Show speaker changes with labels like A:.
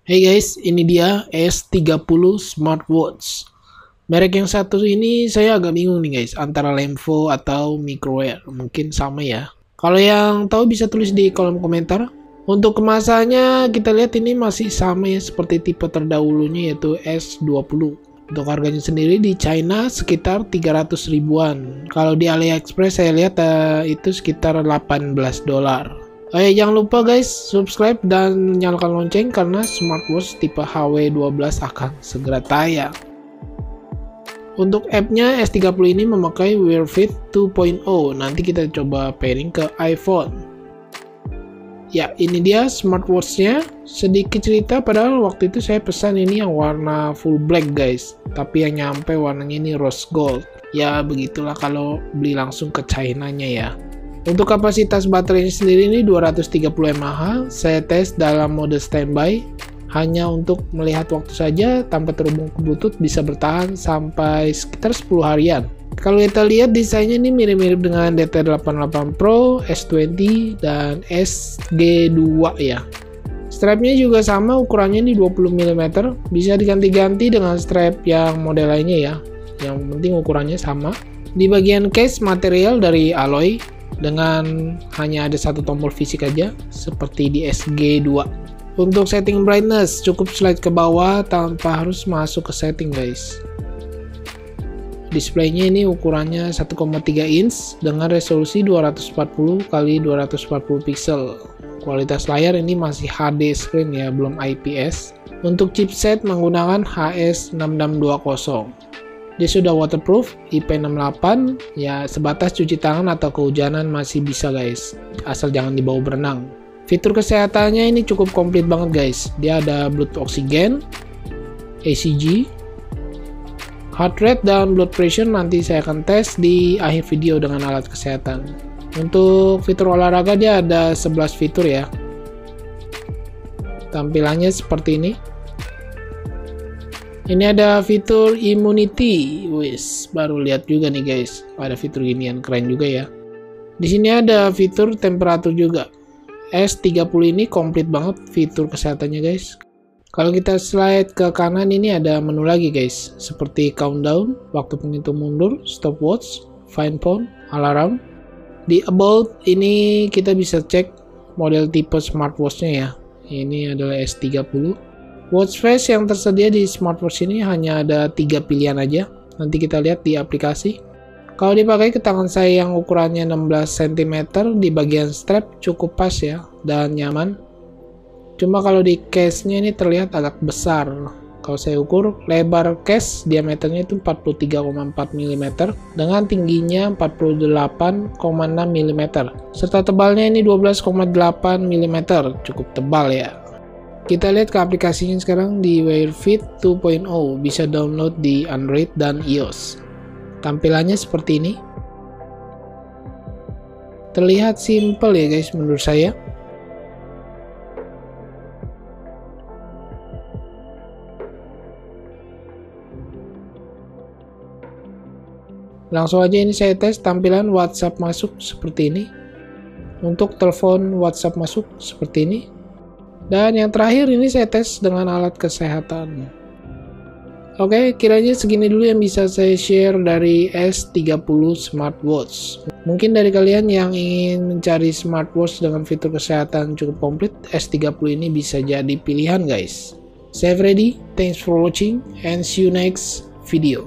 A: Hey guys, ini dia S30 Smartwatch. Merek yang satu ini saya agak bingung nih guys, antara Lemvo atau Microwear. Mungkin sama ya. Kalau yang tahu bisa tulis di kolom komentar. Untuk kemasannya kita lihat ini masih sama ya seperti tipe terdahulunya yaitu S20. Untuk harganya sendiri di China sekitar 300 ribuan. Kalau di AliExpress saya lihat itu sekitar 18 dolar. Jangan lupa guys, subscribe dan nyalakan lonceng karena smartwatch tipe HW12 akan segera tayang. Untuk app-nya S30 ini memakai Wear Fit 2.0. Nanti kita coba pairing ke iPhone. Ya, ini dia smartwatch-nya. Sedikit cerita, padahal waktu itu saya pesan ini yang warna full black guys. Tapi yang nyampe warnanya ini rose gold. Ya, begitulah kalau beli langsung ke China-nya ya. Untuk kapasitas baterainya sendiri ini 230 mAh. Saya tes dalam mode standby hanya untuk melihat waktu saja tanpa terhubung ke Bluetooth, bisa bertahan sampai sekitar 10 harian. Kalau kita lihat desainnya ini mirip-mirip dengan DT88 Pro, S20 dan SG2 ya. Strapnya juga sama, ukurannya ini 20 mm. Bisa diganti-ganti dengan strap yang model lainnya ya. Yang penting ukurannya sama. Di bagian case material dari alloy dengan hanya ada satu tombol fisik aja seperti di SG2. Untuk setting brightness cukup slide ke bawah tanpa harus masuk ke setting guys. Displaynya ini ukurannya 1,3 inch dengan resolusi 240 x 240 pixel. Kualitas layar ini masih HD screen ya, belum IPS. Untuk chipset menggunakan HS6620. Dia sudah waterproof, IP68, ya sebatas cuci tangan atau kehujanan masih bisa guys, asal jangan dibawa berenang. Fitur kesehatannya ini cukup komplit banget guys. Dia ada Bluetooth oksigen, ECG, heart rate dan blood pressure nanti saya akan tes di akhir video dengan alat kesehatan. Untuk fitur olahraga dia ada 11 fitur ya. Tampilannya seperti ini. Ini ada fitur immunity, wis baru lihat juga nih guys, ada fitur ginian keren juga ya. Di sini ada fitur temperatur juga. S30 ini komplit banget fitur kesehatannya guys. Kalau kita slide ke kanan ini ada menu lagi guys, seperti countdown, waktu penghitung mundur, stopwatch, find phone, alarm. Di about ini kita bisa cek model tipe smartwatchnya ya. Ini adalah S30. Watch face yang tersedia di smartwatch ini hanya ada 3 pilihan aja. Nanti kita lihat di aplikasi. Kalau dipakai ke tangan saya yang ukurannya 16 cm, di bagian strap cukup pas ya dan nyaman. Cuma kalau di case-nya ini terlihat agak besar. Kalau saya ukur lebar case diameternya itu 43,4 mm dengan tingginya 48,6 mm. Serta tebalnya ini 12,8 mm, cukup tebal ya. Kita lihat ke aplikasinya sekarang di Wear Fit 2.0, bisa download di Android dan iOS. Tampilannya seperti ini. Terlihat simple ya guys menurut saya. Langsung aja ini saya tes tampilan WhatsApp masuk seperti ini. Untuk telepon WhatsApp masuk seperti ini. Dan yang terakhir ini saya tes dengan alat kesehatan. Oke, kiranya segini dulu yang bisa saya share dari S30 Smartwatch. Mungkin dari kalian yang ingin mencari smartwatch dengan fitur kesehatan cukup komplit, S30 ini bisa jadi pilihan guys. Saya Freddy, thanks for watching and see you next video.